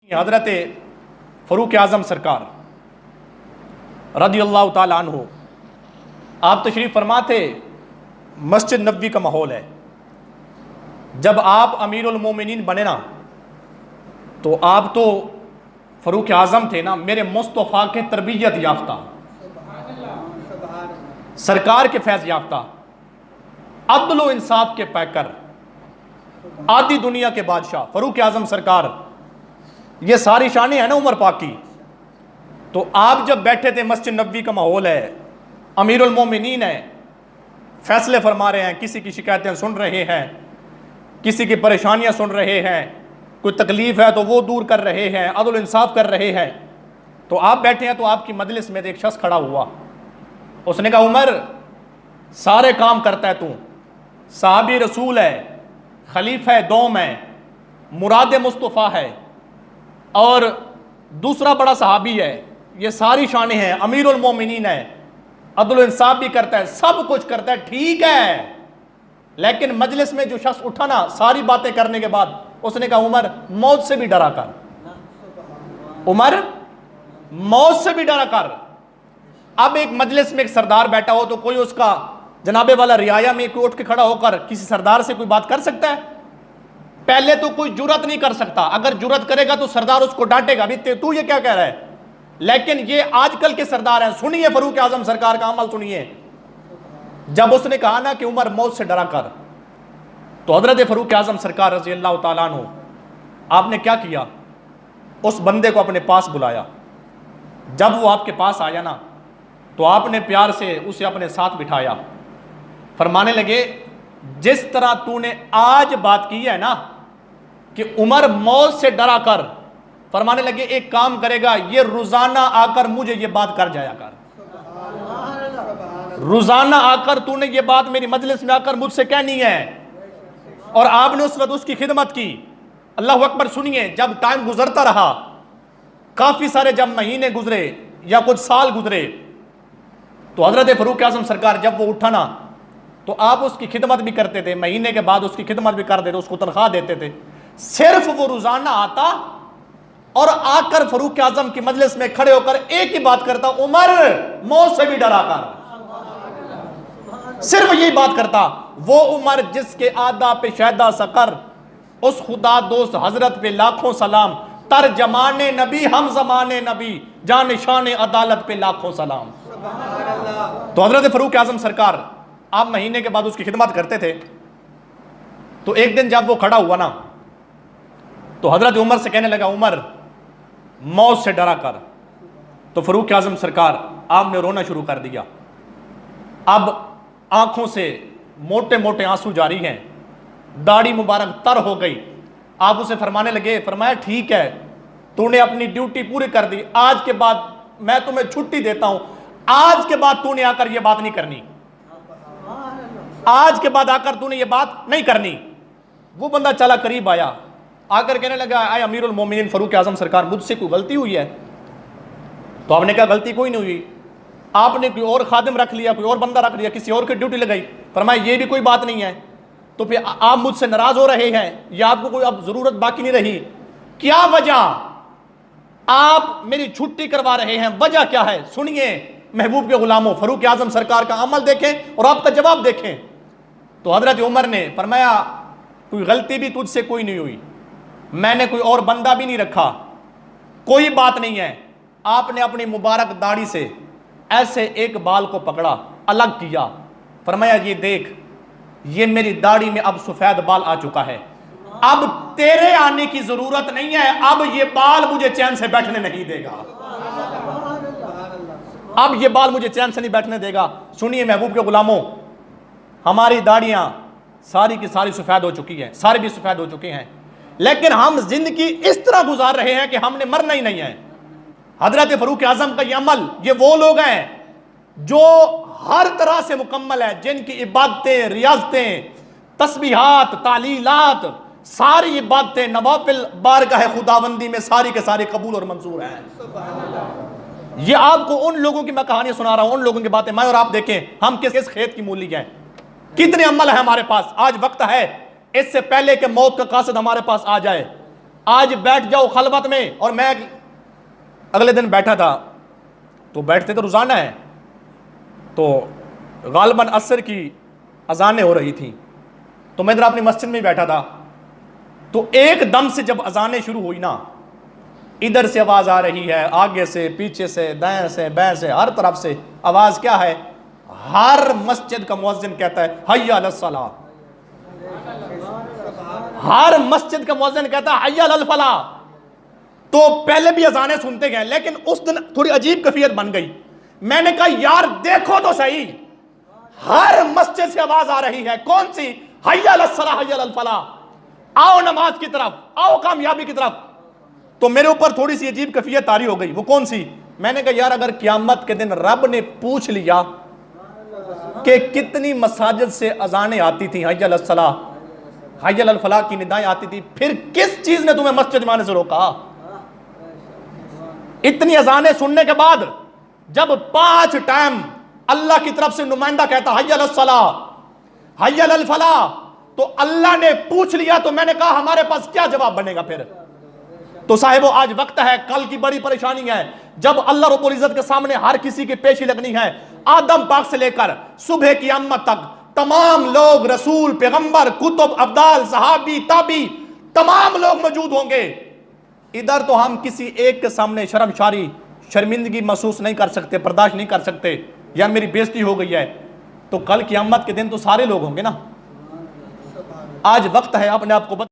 हज़रत फ़रूक आज़म सरकार रज़ियल्लाहु ताला अन्हु आप तशरीफ़ फरमा थे। मस्जिद नबवी का माहौल है। जब आप अमीरुल मोमिनीन बने ना, तो आप तो फ़रूक आज़म थे ना, मेरे मुस्तफ़ा के तरबियत याफ्ता, सरकार के फैज़ याफ्ता, अदल व इंसाफ के पैकर, आधी दुनिया के बादशाह फ़रूक आज़म सरकार। ये सारी शानें हैं ना उमर पाक की। तो आप जब बैठे थे, मस्जिद नबवी का माहौल है, अमीरुल मोमिनीन है, फैसले फरमा रहे हैं, किसी की शिकायतें सुन रहे हैं, किसी की परेशानियां सुन रहे हैं, कोई तकलीफ है तो वो दूर कर रहे हैं, अदल इंसाफ कर रहे हैं। तो आप बैठे हैं, तो आपकी मजलिस में एक शख्स खड़ा हुआ, उसने कहा उमर सारे काम करता है तू, साहबी रसूल है, खलीफा है, दोम है, मुराद मुस्तफ़ा है, और दूसरा बड़ा सहाबी है, ये सारी शानें हैं, अमीरुल मोमिनीन है, अदल इंसाफ भी करता है, सब कुछ करता है, ठीक है। लेकिन मजलिस में जो शख्स उठा ना, सारी बातें करने के बाद उसने कहा उमर मौत से भी डरा कर, उमर मौत से भी डरा कर। अब एक मजलिस में एक सरदार बैठा हो, तो कोई उसका जनाबे वाला रियाया में कोई उठ के खड़ा होकर किसी सरदार से कोई बात कर सकता है? पहले तो कोई जुरत नहीं कर सकता, अगर जुरत करेगा तो सरदार उसको डांटेगा, अभी तू ये क्या कह रहा है। लेकिन ये आजकल के सरदार हैं। सुनिए फ़रूक आज़म सरकार का अमल सुनिए। जब उसने कहा ना कि उमर मौत से डरा कर, तो हज़रत फ़रूक आज़म सरकार रज़ियल्लाहु ताला अन्हु आपने क्या किया, उस बंदे को अपने पास बुलाया। जब वो आपके पास आया ना, तो आपने प्यार से उसे अपने साथ बिठाया, फरमाने लगे जिस तरह तूने आज बात की है ना कि उमर मौत से डरा कर, फरमाने लगे एक काम करेगा, ये रोजाना आकर मुझे ये बात कर जाया कर, रोजाना आकर तूने ये बात मेरी मजलिस में आकर मुझसे कहनी है। और आपने उस वक्त उसकी खिदमत की। अल्लाह अकबर। सुनिए, जब टाइम गुजरता रहा, काफी सारे जब महीने गुजरे या कुछ साल गुजरे, तो हजरत फ़रूक आज़म सरकार जब वो उठा ना, तो आप उसकी खिदमत भी करते थे, महीने के बाद उसकी खिदमत भी कर देते, उसको तनख्वाह देते थे। सिर्फ वो रोजाना आता और आकर फ़रूक आज़म की मजलिस में खड़े होकर एक ही बात करता, उमर मौत से भी डरा कर, सिर्फ यही बात करता। वो उमर जिसके आदा पे शहदा सकर, उस खुदा दोस्त हजरत पे लाखों सलाम, तर जमाने नबी हम जमाने नबी, जान शान अदालत पे लाखों सलाम। तो हजरत फ़रूक आज़म सरकार आप महीने के बाद उसकी खिदमत करते थे। तो एक दिन जब वो खड़ा हुआ ना, तो हजरत उमर से कहने लगा उमर मौत से डरा कर। तो फ़रूक आज़म सरकार आपने रोना शुरू कर दिया। अब आंखों से मोटे मोटे आंसू जारी हैं, दाढ़ी मुबारक तर हो गई। आप उसे फरमाने लगे, फरमाया ठीक है, तूने अपनी ड्यूटी पूरी कर दी, आज के बाद मैं तुम्हें छुट्टी देता हूं, आज के बाद तूने आकर यह बात नहीं करनी, आज के बाद आकर तूने ये बात नहीं करनी। वो बंदा चला करीब आया, आकर कहने लगा आए अमीरुल मोमिनीन फ़रूक आज़म सरकार, मुझसे कोई गलती हुई है? तो आपने कहा गलती कोई नहीं हुई, आपने कोई और खादिम रख लिया, कोई और बंदा रख लिया, किसी और की ड्यूटी लगाई। फरमाया ये भी कोई बात नहीं है, तो फिर आप मुझसे नाराज हो रहे हैं या आपको कोई अब जरूरत बाकी नहीं रही? क्या वजह, आप मेरी छुट्टी करवा रहे हैं, वजह क्या है? सुनिए महबूब के गुलामों, फ़रूक आज़म सरकार का अमल देखें और आपका जवाब देखें। तो हजरत उमर ने फरमाया कोई गलती भी तुझसे कोई नहीं हुई, मैंने कोई और बंदा भी नहीं रखा, कोई बात नहीं है। आपने अपनी मुबारक दाढ़ी से ऐसे एक बाल को पकड़ा, अलग किया, फरमाया ये देख, ये मेरी दाढ़ी में अब सफेद बाल आ चुका है, अब तेरे आने की जरूरत नहीं है, अब ये बाल मुझे चैन से बैठने नहीं देगा, अब ये बाल मुझे चैन से नहीं बैठने देगा। सुनिए महबूब के गुलामों, हमारी दाढ़ियां सारी की सारी सफेद हो चुकी हैं, सारे भी सफेद हो चुके हैं, लेकिन हम जिंदगी इस तरह गुजार रहे हैं कि हमने मरना ही नहीं है। हजरत फ़रूक आज़म का ये अमल, ये वो लोग हैं जो हर तरह से मुकम्मल है, जिनकी इबादतें, रियाजतें, तस्बीहात, तालीलात, सारी इबादतें नवाफिल बारगाह खुदाबंदी में सारी के सारी कबूल और मंजूर हैं। ये आपको उन लोगों की मैं कहानी सुना रहा हूं, उन लोगों की बातें। मैं और आप देखें हम किस किस खेत की मूली हैं, कितने अमल है हमारे पास। आज वक्त है इससे पहले कि मौत का कासिद हमारे पास आ जाए, आज बैठ जाओ खलबत में। और मैं अगले दिन बैठा था, तो बैठते तो रोजाना है, तो गालबन असर की अजानें हो रही थी, तो मैं इधर अपनी मस्जिद में बैठा था, तो एकदम से जब अजानें शुरू हुई ना, इधर से आवाज आ रही है, आगे से, पीछे से, दाएं से, बाएं से, हर तरफ से आवाज। क्या है? हर मस्जिद का मुअज्जिन कहता है हय्या अलस सलाह। हर मस्जिद का मुअज्जिन कहता है हय्या अलल फलाह। तो पहले भी अजानें सुनते गए, लेकिन उस दिन थोड़ी अजीब कैफियत बन गई। मैंने कहा यार देखो तो सही, हर मस्जिद से आवाज आ रही है, कौन सी? हय्या अलस सलाह, हय्या अलल फलाह। आओ नमाज की तरफ, आओ कामयाबी की तरफ। तो मेरे ऊपर थोड़ी सी अजीब कैफियत तारी हो गई। वो कौन सी? मैंने कहा यार अगर क़यामत के दिन रब ने पूछ लिया कि कितनी मसाजिद से अजानें आती थी हय्या अलस सलाह, हय्या अलल फलाह की निदाएं आती थी, फिर किस चीज ने तुम्हें मस्जिद में आने से रोका? इतनी अजानें सुनने के बाद जब 5 टाइम अल्लाह की तरफ से नुमाइंदा कहता हय्या अलस सलाह, हय्या अलल फलाह, तो अल्लाह ने पूछ लिया, तो मैंने कहा हमारे पास क्या जवाब बनेगा फिर? तो साहिबो आज वक्त है, कल की बड़ी परेशानी है जब अल्लाह रब्बुल इज्जत के सामने हर किसी की पेशी लगनी है। आदम पाक से लेकर सुबह की अम्मत तक तमाम लोग, रसूल, पैगंबर, कुतुब, अब्दाल, सहाबी, ताबी, तमाम लोग मौजूद होंगे। इधर तो हम किसी एक के सामने शर्मशारी, शर्मिंदगी महसूस नहीं कर सकते, बर्दाश्त नहीं कर सकते, यार मेरी बेइज्जती हो गई है। तो कल क़यामत के दिन तो सारे लोग होंगे ना। आज वक्त है अपने आप को